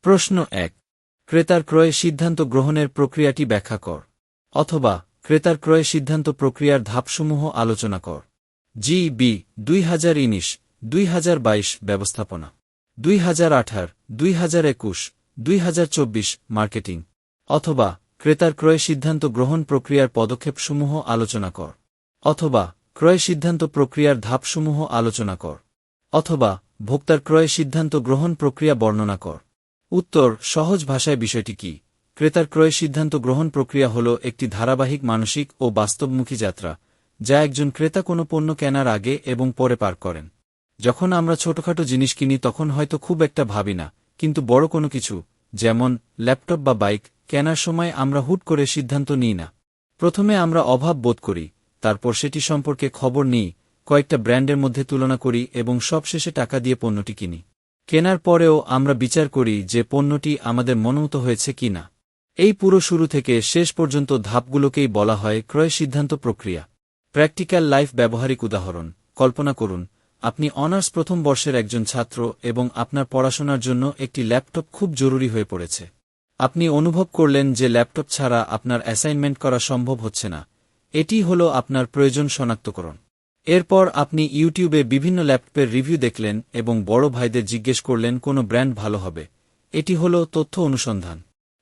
প্রশ্ন ১। ক্রেতার ক্রয় সিদ্ধান্ত গ্রহণের প্রক্রিয়াটি ব্যাখ্যা কর। অথবা ক্রেতার ক্রয় সিদ্ধান্ত প্রক্রিয়ার ধাপসমূহ আলোচনা কর। জি.বি. 2019-2022 ব্যবস্থাপনা, 2018-2021-2024 মার্কেটিং। অথবা ক্রেতার ক্রয় সিদ্ধান্ত গ্রহণ প্রক্রিয়ার পদক্ষেপসমূহ আলোচনা কর। অথবা ক্রয় সিদ্ধান্ত প্রক্রিয়ার ধাপসমূহ আলোচনা কর। অথবা ভোক্তার ক্রয় সিদ্ধান্ত গ্রহণ প্রক্রিয়া বর্ণনা কর। উত্তর: সহজ ভাষায় বিষয়টি কি? ক্রেতার ক্রয় সিদ্ধান্ত গ্রহণ প্রক্রিয়া হল একটি ধারাবাহিক মানসিক ও বাস্তবমুখী যাত্রা, যা একজন ক্রেতা কোনো পণ্য কেনার আগে এবং পরে পার করেন। যখন আমরা ছোটখাটো জিনিস কিনি তখন হয়তো খুব একটা ভাবি না, কিন্তু বড় কোনো কিছু, যেমন ল্যাপটপ বা বাইক, কেনার সময় আমরা হুট করে সিদ্ধান্ত নিই না। প্রথমে আমরা অভাব বোধ করি, তারপর সেটি সম্পর্কে খবর নিই, কয়েকটা ব্র্যান্ডের মধ্যে তুলনা করি এবং সবশেষে টাকা দিয়ে পণ্যটি কিনি। কেনার পরেও আমরা বিচার করি যে পণ্যটি আমাদের মনোনীত হয়েছে কি না। এই পুরো শুরু থেকে শেষ পর্যন্ত ধাপগুলোকেই বলা হয় ক্রয় সিদ্ধান্ত প্রক্রিয়া। প্র্যাকটিক্যাল লাইফ ব্যবহারিক উদাহরণ: কল্পনা করুন, আপনি অনার্স প্রথম বর্ষের একজন ছাত্র এবং আপনার পড়াশোনার জন্য একটি ল্যাপটপ খুব জরুরি হয়ে পড়েছে। আপনি অনুভব করলেন যে ল্যাপটপ ছাড়া আপনার অ্যাসাইনমেন্ট করা সম্ভব হচ্ছে না। এটি হল আপনার প্রয়োজন শনাক্তকরণ। এরপর আপনি ইউটিউবে বিভিন্ন ল্যাপটপের রিভিউ দেখলেন এবং বড় ভাইদের জিজ্ঞেস করলেন কোন ব্র্যান্ড ভালো হবে। এটি হল তথ্য অনুসন্ধান।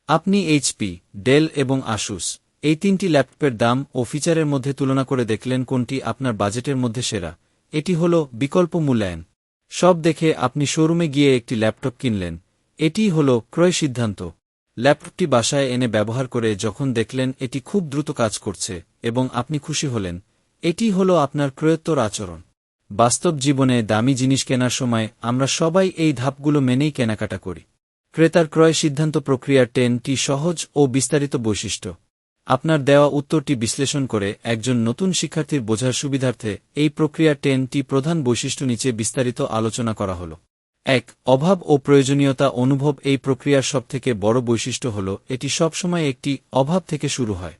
আপনি এইচপি, ডেল এবং আসুস এই তিনটি ল্যাপটপের দাম ও ফিচারের মধ্যে তুলনা করে দেখলেন কোনটি আপনার বাজেটের মধ্যে সেরা। এটি হল বিকল্প মূল্যায়ন। সব দেখে আপনি শোরুমে গিয়ে একটি ল্যাপটপ কিনলেন। এটিই হল ক্রয় সিদ্ধান্ত। ল্যাপটপটি বাসায় এনে ব্যবহার করে যখন দেখলেন এটি খুব দ্রুত কাজ করছে এবং আপনি খুশি হলেন, এটি হল আপনার ক্রয়োত্তর আচরণ। বাস্তব জীবনে দামি জিনিস কেনার সময় আমরা সবাই এই ধাপগুলো মেনেই কেনাকাটা করি। ক্রেতার ক্রয় সিদ্ধান্ত প্রক্রিয়ার 10টি সহজ ও বিস্তারিত বৈশিষ্ট্য। আপনার দেওয়া উত্তরটি বিশ্লেষণ করে একজন নতুন শিক্ষার্থীর বোঝার সুবিধার্থে এই প্রক্রিয়ার 10টি প্রধান বৈশিষ্ট্য নিচে বিস্তারিত আলোচনা করা হল। ১. অভাব ও প্রয়োজনীয়তা অনুভব। এই প্রক্রিয়ার সবথেকে বড় বৈশিষ্ট্য হল এটি সবসময় একটি অভাব থেকে শুরু হয়।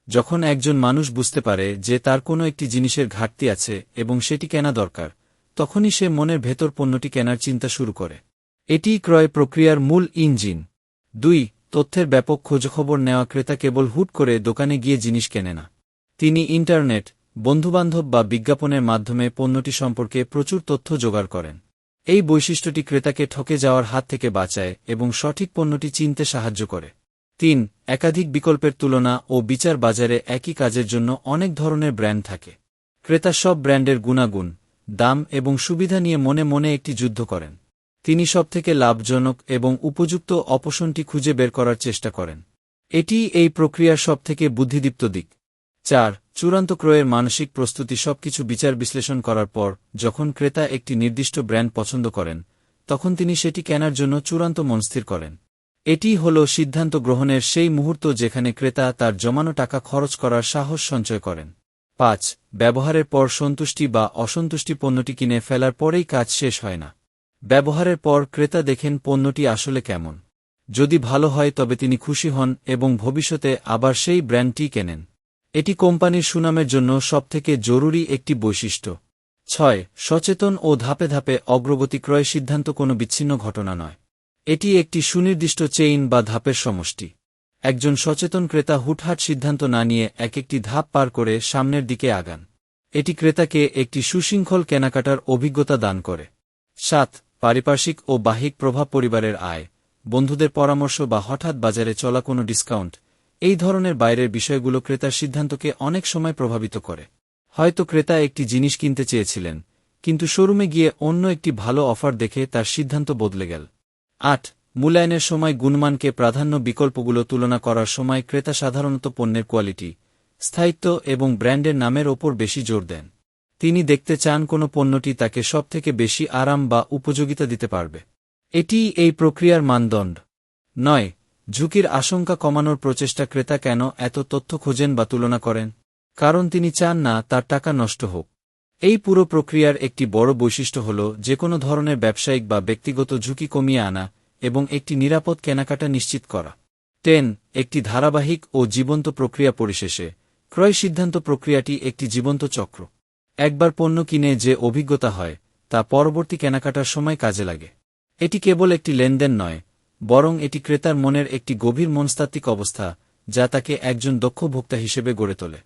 যখন একজন মানুষ বুঝতে পারে যে তার কোনো একটি জিনিসের ঘাটতি আছে এবং সেটি কেনা দরকার, তখনই সে মনের ভেতর পণ্যটি কেনার চিন্তা শুরু করে। এটিই ক্রয় প্রক্রিয়ার মূল ইঞ্জিন। ২. তথ্যের ব্যাপক খোঁজখবর নেওয়া। ক্রেতা কেবল হুট করে দোকানে গিয়ে জিনিস কেনে না। তিনি ইন্টারনেট, বন্ধুবান্ধব বা বিজ্ঞাপনের মাধ্যমে পণ্যটি সম্পর্কে প্রচুর তথ্য জোগাড় করেন। এই বৈশিষ্ট্যটি ক্রেতাকে ঠকে যাওয়ার হাত থেকে বাঁচায় এবং সঠিক পণ্যটি চিনতে সাহায্য করে। ৩. একাধিক বিকল্পের তুলনা ও বিচার। বাজারে একই কাজের জন্য অনেক ধরনের ব্র্যান্ড থাকে। ক্রেতা সব ব্র্যান্ডের গুণাগুণ, দাম এবং সুবিধা নিয়ে মনে মনে একটি যুদ্ধ করেন। তিনি সবথেকে লাভজনক এবং উপযুক্ত অপশনটি খুঁজে বের করার চেষ্টা করেন। এটিই এই প্রক্রিয়ার সবথেকে বুদ্ধিদীপ্ত দিক। ৪. চূড়ান্ত ক্রয়ের মানসিক প্রস্তুতি। সবকিছু বিচার বিশ্লেষণ করার পর যখন ক্রেতা একটি নির্দিষ্ট ব্র্যান্ড পছন্দ করেন, তখন তিনি সেটি কেনার জন্য চূড়ান্ত মনস্থির করেন। এটিই হল সিদ্ধান্ত গ্রহণের সেই মুহূর্ত যেখানে ক্রেতা তার জমানো টাকা খরচ করার সাহস সঞ্চয় করেন। ৫. ব্যবহারের পর সন্তুষ্টি বা অসন্তুষ্টি। পণ্যটি কিনে ফেলার পরেই কাজ শেষ হয় না। ব্যবহারের পর ক্রেতা দেখেন পণ্যটি আসলে কেমন। যদি ভালো হয় তবে তিনি খুশি হন এবং ভবিষ্যতে আবার সেই ব্র্যান্ডটি কেনেন। এটি কোম্পানির সুনামের জন্য সবথেকে জরুরি একটি বৈশিষ্ট্য। ৬. সচেতন ও ধাপে ধাপে অগ্রগতি। ক্রয় সিদ্ধান্ত কোনো বিচ্ছিন্ন ঘটনা নয়। এটি একটি সুনির্দিষ্ট চেইন বা ধাপের সমষ্টি। একজন সচেতন ক্রেতা হুটহাট সিদ্ধান্ত না নিয়ে একটি ধাপ পার করে সামনের দিকে আগান। এটি ক্রেতাকে একটি সুশৃঙ্খল কেনাকাটার অভিজ্ঞতা দান করে। ৭. পারিপার্শ্বিক ও বাহ্যিক প্রভাব। পরিবারের আয়, বন্ধুদের পরামর্শ বা হঠাৎ বাজারে চলা কোনো ডিসকাউন্ট, এই ধরনের বাইরের বিষয়গুলো ক্রেতার সিদ্ধান্তকে অনেক সময় প্রভাবিত করে। হয়তো ক্রেতা একটি জিনিস কিনতে চেয়েছিলেন, কিন্তু শোরুমে গিয়ে অন্য একটি ভালো অফার দেখে তার সিদ্ধান্ত বদলে গেল। ৮. মূল্যায়নের সময় গুণমানকে প্রাধান্য। বিকল্পগুলো তুলনা করার সময় ক্রেতা সাধারণত পণ্যের কোয়ালিটি, স্থায়িত্ব এবং ব্র্যান্ডের নামের ওপর বেশি জোর দেন। তিনি দেখতে চান কোনো পণ্যটি তাকে সবথেকে বেশি আরাম বা উপযোগিতা দিতে পারবে। এটিই এই প্রক্রিয়ার মানদণ্ড। ৯. ঝুঁকির আশঙ্কা কমানোর প্রচেষ্টা। ক্রেতা কেন এত তথ্য খোঁজেন বা তুলনা করেন? কারণ তিনি চান না তার টাকা নষ্ট হোক। এই পুরো প্রক্রিয়ার একটি বড় বৈশিষ্ট্য হল যেকোনো ধরনের ব্যবসায়িক বা ব্যক্তিগত ঝুঁকি কমিয়ে আনা এবং একটি নিরাপদ কেনাকাটা নিশ্চিত করা। ১০. একটি ধারাবাহিক ও জীবন্ত প্রক্রিয়া। পরিশেষে ক্রয় সিদ্ধান্ত প্রক্রিয়াটি একটি জীবন্ত চক্র। একবার পণ্য কিনে যে অভিজ্ঞতা হয় তা পরবর্তী কেনাকাটার সময় কাজে লাগে। এটি কেবল একটি লেনদেন নয়, বরং এটি ক্রেতার মনের একটি গভীর মনস্তাত্ত্বিক অবস্থা যা তাকে একজন দক্ষ ভোক্তা হিসেবে গড়ে তোলে।